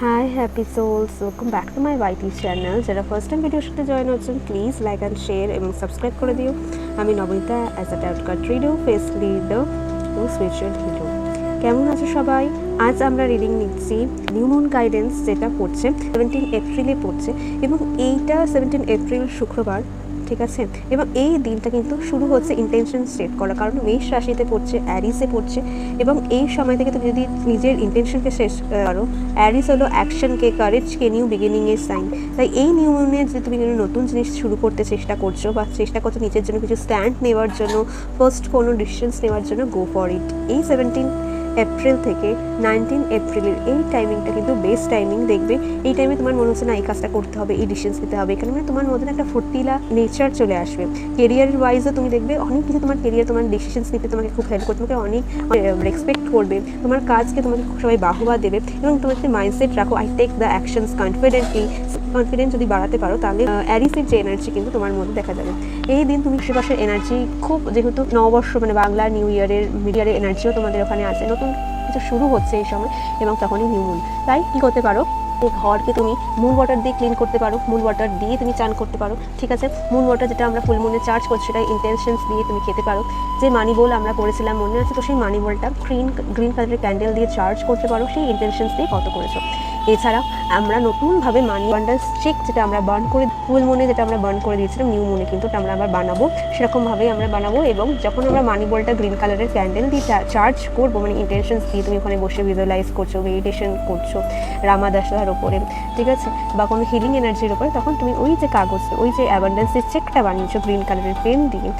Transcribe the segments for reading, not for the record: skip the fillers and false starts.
Hi happy souls, welcome back to my YT channel. যারা first time ভিডিওর সাথে join হচ্ছেন প্লিজ লাইক অ্যান্ড শেয়ার এবং subscribe করে দিও। আমি Nabanita as a tarot card reader, face leader এবং স্পিরিচুয়াল হিরো। কেমন আছো সবাই? আজ আমরা রিডিং নিচ্ছি নিউ মুন গাইডেন্স, যেটা পড়ছে 17 এপ্রিলে পড়ছে এবং এইটা 17 এপ্রিল শুক্রবার, ঠিক আছে। এবং এই দিনটা কিন্তু শুরু হচ্ছে ইন্টেনশন সেট করা, কারণ মেষ রাশিতে পড়ছে, অ্যারিসে পড়ছে এবং এই সময় থেকে তুমি যদি নিজের ইন্টেনশনকে শেষ করো, অ্যারিস হলো অ্যাকশনকে, কারেজকে, নিউ বিগিনিংয়ের সাইন। তাই এই নিউ মুনে যে তুমি কোনো নতুন জিনিস শুরু করতে চেষ্টা করছো বা চেষ্টা করছো নিজের জন্য কিছু স্ট্যান্ড নেওয়ার জন্য, ফার্স্ট কোনো ডিসিশনস নেওয়ার জন্য, গো ফর ইট। এই 17 এপ্রিল থেকে 19 এপ্রিলের এই টাইমিংটা কিন্তু বেস্ট টাইমিং। দেখবে এই টাইমে তোমার মনে হচ্ছে না এই কাজটা করতে হবে, এই ডিসিশনস নিতে হবে, এখানে মানে তোমার মধ্যে একটা ফুর্তিলা নেচার চলে আসবে। কেরিয়ার ওয়াইজও তুমি দেখবে অনেক কিছু, তোমার কেরিয়ার, তোমার ডিসিশনস নিতে তোমাকে খুব হেল্প করবে, তোমাকে অনেক রেসপেক্ট করবে, তোমার কাজকে তোমাকে খুব সবাই বাহবা দেবে এবং তোমার যদি মাইন্ডসেট রাখো I take the actions confidently, confidence যদি বাড়াতে পারো, তাহলে অ্যারিসের যে এনার্জি কিন্তু তোমার মধ্যে দেখা যাবে। এই দিন তুমি আশেপাশের এনার্জি খুব, যেহেতু নববর্ষ মানে বাংলা নিউ ইয়ারের এনার্জিও তোমাদের ওখানে আছে, নতুন কিছু শুরু হচ্ছে এই সময় এবং তখনই নিউ মুন। তাই কী করতে পারো, এই ঘরকে তুমি মুন ওয়াটার দিয়ে ক্লিন করতে পারো, মুন ওয়াটার দিয়ে তুমি চান করতে পারো, ঠিক আছে। মুন ওয়াটার যেটা আমরা ফুল মুনে চার্জ করছি, সেটা ইন্টেনশনস দিয়ে তুমি খেতে পারো। যে মানি বোল আমরা করেছিলাম মনে আছে তো, সেই মানি বোলটা গ্রিন কালারের ক্যান্ডেল দিয়ে চার্জ করতে পারো, সেই ইন্টেনশনস দিয়ে কত করেছো। এছাড়া আমরা নতুনভাবে মানি বান্ডালস চেক, যেটা আমরা বার্ন করে ফুল মুনে, যেটা আমরা বার্ন করে দিয়েছিলাম, নিউ মুনে কিন্তু আমরা আবার বানাবো, সেরকমভাবেই আমরা বানাবো। এবং যখন আমরা মানি বোলটা গ্রিন কালারের ক্যান্ডেল দিয়ে চার্জ করবো, মানে ইন্টেনশনস দিয়ে তুমি ওখানে বসে ভিজুয়ালাইজ করছো, মেডিটেশন করছো রামা দাসার ওপরে, ঠিক আছে, বা কোনো হিলিং এনার্জির ওপরে, তখন তুমি ওই যে কাগজ, ওই যে অ্যাবান্ডেন্সের চেকটা বানিয়েছো গ্রিন কালারের পেন দিয়ে,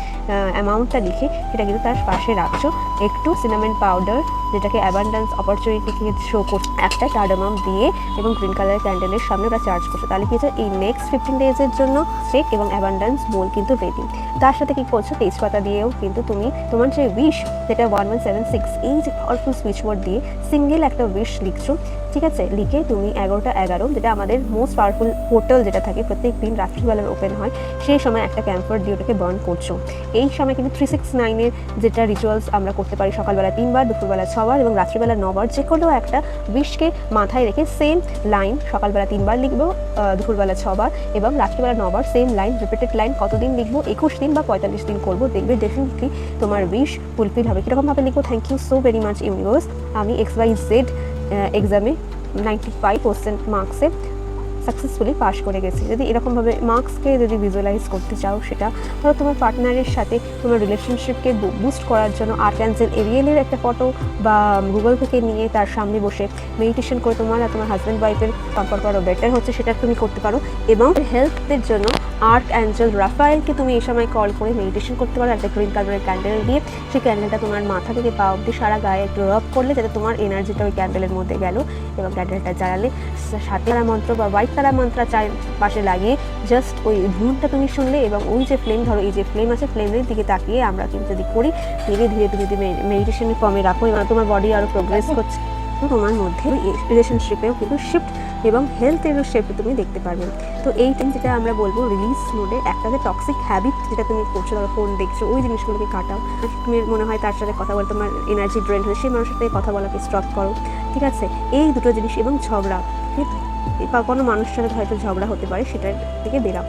অ্যামাউন্টটা লিখে সেটা কিন্তু তার পাশে রাখছো। একটু সিনামেন পাউডার, যেটাকে অ্যাবান্ডেন্স অপরচুনিটিকে শো করছে, একটা কার্ডামাম দিয়ে এবং গ্রিন কালারের ক্যান্ডেলের সামনে ওটা চার্জ করছো, তাহলে কি হচ্ছে এই নেক্সট 15 ডেজের জন্য চেক এবং অ্যাবান্ডেন্স বোল কিন্তু রেডি। তার সাথে কি করছো, তেজপাতা দিয়েও কিন্তু তুমি তোমার যে উইশ, যেটা 1176 এই যে পাওয়ারফুল সুইচ বোর্ড দিয়ে সিঙ্গেল একটা উইশ লিখছো, ঠিক আছে। লিখে তুমি 11টা 11, যেটা আমাদের মোস্ট পাওয়ারফুল পোর্টাল যেটা থাকে প্রত্যেক দিন রাত্রিবেলার ওপেন হয়, সেই সময় একটা ক্যাম্পার দিয়ে ওটাকে বার্ন করছো। এই সময় কিন্তু 369-এর যেটা রিচুয়ালস আমরা করতে পারি, সকালবেলা 3 বার, দুপুরবেলা 6 বার এবং রাত্রিবেলা 9 বার, যে কোনো একটা উইশকে মাথায় রেখে সেম লাইন সকালবেলা 3 বার লিখবো, দুপুরবেলা 6 বার এবং রাত্রিবেলা 9 বার, সেম লাইন, রিপিটেড লাইন। কতদিন লিখবো? 21 দিন বা 45 দিন করবো, দেখবে ডেফিনেটলি তোমার উইশ ফুলফিল হবে। কীরকমভাবে লিখবো? Thank you so very much universe, আমি XYZ এক্সামে 95% মার্কসে সাকসেসফুলি পাশ করে গেছি। যদি এরকমভাবে মার্কসকে যদি ভিজুয়ালাইজ করতে চাও, সেটা ধরো তোমার পার্টনারের সাথে তোমার রিলেশনশিপকে বুস্ট করার জন্য আর্ক্যাঞ্জেল এরিয়েলের একটা ফটো বা গুগল থেকে নিয়ে তার সামনে বসে মেডিটেশন করে তোমার আর তোমার হাজব্যান্ড ওয়াইফের সম্পর্ক আরও বেটার হচ্ছে, সেটা তুমি করতে পারো। এবং হেলথের জন্য আর্কঅ্যাঞ্জেল রাফায়েলকে তুমি এই সময় কল করে মেডিটেশন করতে পারো একটা গ্রিন কালারের ক্যান্ডেল দিয়ে। সেই ক্যান্ডেলটা তোমার মাথা থেকে পা অব্দি সারা গায়ে একটু রাব করলে, যাতে তোমার এনার্জিটা ওই ক্যান্ডেলের মধ্যে গেল এবং ক্যান্ডেলটা জ্বালালে সাথে তারা মন্ত্র বা হোয়াইট তারা মন্ত্র পাশে লাগিয়ে জাস্ট ওই ধুনটা তুমি শুনলে এবং ওই যে ফ্লেম, ধরো এই যে ফ্লেম আছে, ফ্লেমের দিকে তাকিয়ে আমরা কিন্তু যদি করি, ধীরে ধীরে তুমি যদি মেডিটেশনের ফর্মে রাখো এবং তোমার বডি আরও প্রোগ্রেস করছে, তোমার মধ্যে রিলেশনশিপেও কিন্তু শিফট এবং হেলথেরও শিফট তুমি দেখতে পারবে। তো এই টাইম যেটা আমরা বলবো রিলিজ মোডে, একটা যে টক্সিক হ্যাবিট যেটা তুমি করছো, ধরো ফোন দেখছো, ওই জিনিসগুলোকে কাটাও। তুমি মনে হয় তার সাথে কথা বলতে তোমার এনার্জি ড্রেন হয়ে, সেই মানুষের সাথে কথা বলাকে স্টপ করো, ঠিক আছে। এই দুটো জিনিস এবং ঝগড়া, কোনো মানুষের সাথে হয়তো ঝগড়া হতে পারে, সেটার থেকে বেরাও।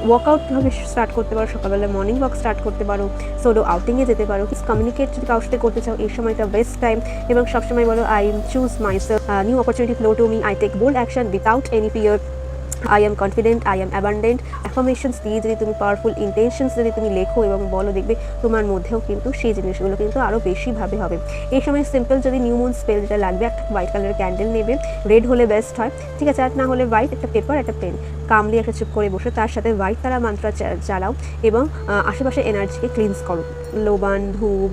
ওয়ার্কআউট কীভাবে স্টার্ট করতে পারো, সকালবেলা মর্নিং ওয়াক স্টার্ট করতে পারো, সোলো আউটিংয়ে যেতে পারো, কমিউনিকেট যদি কারোর সাথে করতে চাও, এই সময়টা বেস্ট টাইম। এবং সবসময় বলো I choose myself, new opportunity flow to me, I take bold action without any fear, I am confident, I am abundant. Affirmations দিয়ে যদি তুমি পাওয়ারফুল ইন্টেনশনস যদি তুমি লেখো এবং বলো, দেখবে তোমার মধ্যেও কিন্তু সেই জিনিসগুলো কিন্তু আরও বেশিভাবে হবে। এই সময় সিম্পল যদি নিউ মুন স্পেল যেটা লাগবে, একটা হোয়াইট কালারের ক্যান্ডেল নেবে, রেড হলে বেস্ট হয়, ঠিক আছে। আর না হলে হোয়াইট, একটা পেপার, একটা পেন, কামলি একটা চুপ করে বসে তার সাথে হোয়াইট তারা মন্ত্র চালাও এবং আশেপাশে এনার্জিকে ক্লিনস করো। লোবান, ধূপ,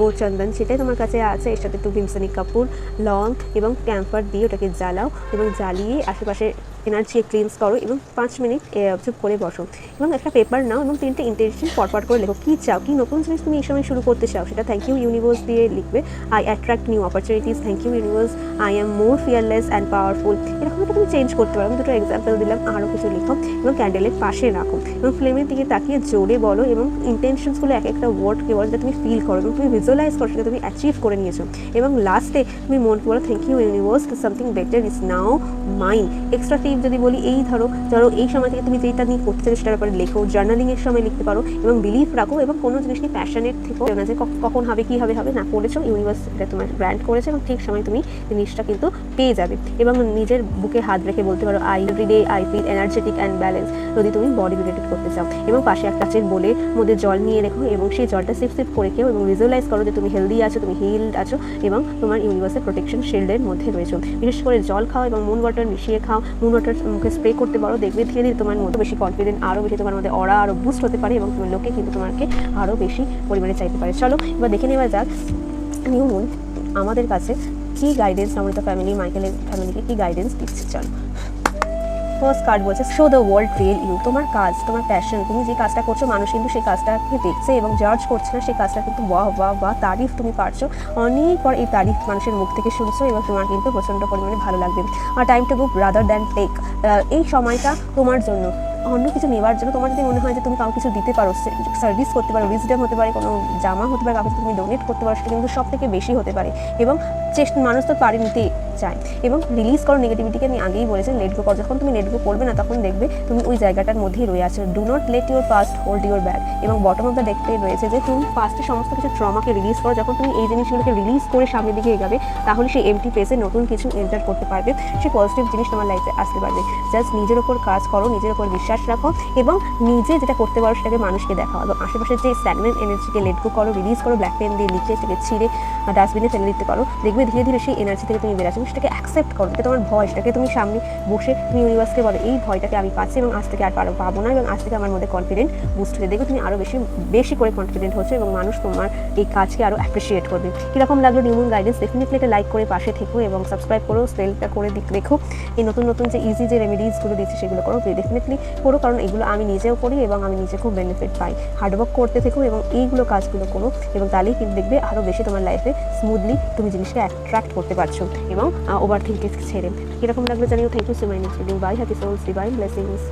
গোচন্দন সেটাই তোমার কাছে আছে, এর সাথে একটু ভিমসেনি কাপুর, লং এবং ক্যাম্পার দিয়ে ওটাকে জ্বালাও এবং জ্বালিয়ে আশেপাশে এনার্জি ক্লিনস করো এবং 5 মিনিট চুপ করে বসো এবং একটা পেপার নাও এবং 3টে ইন্টেনশন পরপর করে লেখো কী চাও, কী নতুন জিনিস তুমি এই সময় শুরু করতে চাও, সেটা থ্যাংক ইউ ইউনিভার্স দিয়ে লিখবে। I attract new opportunities, thank you universe, I am more fearless and powerful. এরকম একটা তুমি চেঞ্জ করতে পারো। আমি দুটো এক্সাম্পল দিলাম, আরও কিছু লিখো এবং ক্যান্ডেলের পাশে রাখো এবং ফ্লেমের দিকে তাকিয়ে জোরে বলো এবং ইন্টেনশনসগুলো এক একটা ওয়ার্ডকে বলো যেটা তুমি ফিল করো এবং তুমি ভিজুয়ালাইজ করো সেটা তুমি অ্যাচিভ করে নিয়েছো। এবং লাস্টে তুমি মনকে বলো thank you universe, something better is now mind. Extra tip যদি বলি, এই ধরো এই সময় থেকে তুমি যেটা নিয়ে করতে চাও সেটার ব্যাপারে লেখো, জার্নালিংয়ের সময় লিখতে পারো এবং বিলিভ রাখো এবং কোনো জিনিস নিয়ে প্যাশনেট থেকেও না যে কখন হবে কী হবে না, করেছো ইউনিভার্স এটা তোমার গ্র্যান্ট করেছে এবং ঠিক সময় তুমি জিনিসটা কিন্তু পেয়ে যাবে। এবং নিজের বুকে হাত রেখে বলতে পারো I everyday I feel energetic and balance, যদি তুমি বডি রিলেটেড করতে চাও। এবং পাশে একটা কাচের বোলের মধ্যে জল নিয়ে রেখো এবং সেই জলটা সিপ করে খেও এবং ভিজুয়ালাইজ করো যে তুমি হেলদি আছো, তুমি হিলড আছো এবং তোমার ইউনিভার্সের প্রোটেকশন শিল্ডের মধ্যে রয়েছে। বিশেষ করে জল খাও এবং মুন ওয়াটার মিশিয়ে খাও, মুন ওয়াটার মুখে স্প্রে করতে পারো, দেখবে ধীরে ধীরে তোমার মধ্যে বেশি কনফিডেন্ট, আরও বেশি তোমার মধ্যে অরা আরও বুস্ট হতে পারে এবং তোমার লোকে কিন্তু তোমাকে আরও বেশি পরিমাণে চাইতে পারে। চলো এবার দেখে নেওয়া যাক নিউ মুন আমাদের কাছে কী গাইডেন্স, নমিতা ফ্যামিলি মাইকেলের ফ্যামিলিকে কী গাইডেন্স দিচ্ছে। চলো ফার্স্ট কার্ড বলছে show the world real you. তোমার কাজ, তোমার প্যাশন, তুমি যে কাজটা করছো মানুষ কিন্তু সেই কাজটাকে দেখছে এবং জাজ করছে না, সেই কাজটা কিন্তু বাহ তারিফ তুমি পারছো। অনেক পর এই তারিফ মানুষের মুখ থেকে শুনছো এবং তোমার কিন্তু প্রচণ্ড পরিমাণে ভালো লাগবে। আর time to go rather than take, এই সময়টা তোমার জন্য, অন্য কিছু নেওয়ার জন্য। তোমার যদি মনে হয় যে তুমি কাউকে কিছু দিতে পারো, সার্ভিস করতে পারো, উইজডম হতে পারে, কোনো জামা হতে পারে, কাউকে তুমি ডোনেট করতে পারো, সেটা কিন্তু সব থেকে বেশি হতে পারে। এবং মানুষ তো পারে নিতে চায়। এবং রিলিজ করো নেগেটিভিটিকে, আমি আগেই বলেছি লেট গো করো। যখন তুমি লেট গো করবে না তখন দেখবে তুমি ওই জায়গাটার মধ্যেই রয়ে আছো। Do not let your past hold your back. এবং বটম অফ দ্য ডেকতে রয়েছে যে তুমি পাস্টের সমস্ত কিছু ট্রমাকে রিলিজ করো। যখন তুমি এই জিনিসগুলোকে রিলিজ করে সামনের দিকে এগাবে তাহলে সেই এমটি পেসে নতুন কিছু এন্টার করতে পারবে, সেই পজিটিভ জিনিস তোমার লাইফে আসতে পারবে। জাস্ট নিজের ওপর কাজ করো, নিজের ওপর বিশ্বাস রাখো এবং নিজে যেটা করতে পারো সেটাকে মানুষকে দেখাও। এবং আশেপাশে যে স্ট্যাগনেন্ট এনার্জিকে লেট গো করো, রিলিজ করো, ব্ল্যাক পেন দিয়ে লিখে সেটাকে ছিঁড়ে ডাস্টবিনে ফেলে দিতে পারো। দেখবে ধীরে ধীরে সেই এনার্জি থেকে তুমি বেরাচ্ছো, সেটাকে অ্যাকসেপ্ট করো। এটা তোমার ভয়, সেটাকে তুমি সামনে বসে তুমি ইউনিভার্সকে বলো এই ভয়টাকে আমি পাচ্ছি এবং আজ থেকে আর পাবো না এবং আজ থেকে আমার মধ্যে কনফিডেন্ট বুস্ট হয়ে দেখবে তুমি আরও বেশি করে কনফিডেন্ট হচ্ছে এবং মানুষ তোমার এই কাজকে আরও অ্যাপ্রিসিয়েট করবে। কীরকম লাগলো নিউ মুন গাইডেন্স? ডেফিনেটলি এটা লাইক করে পাশে থেকো এবং সাবস্ক্রাইব করো, সেলটা করে দেখো। এই নতুন যে ইজি যে রেমেডিজগুলো দিচ্ছি সেগুলো করো, ডেফিনেটলি করো, কারণ এগুলো আমি নিজেও করি এবং আমি নিজে খুব বেনিফিট পাই। হার্ডওয়ার্ক করতে থেকো এবং এইগুলো কাজগুলো করো এবং তাহলেই কিন্তু দেখবে আরও বেশি তোমার লাইফে স্মুথলি তুমি জিনিসকে অ্যাট্রাক্ট করতে পারছো এবং ওভার থিঙ্কিং ছেড়ে। কীরকম লাগলো জানিও। Thank you so much. Bye, happy souls, divine blessings.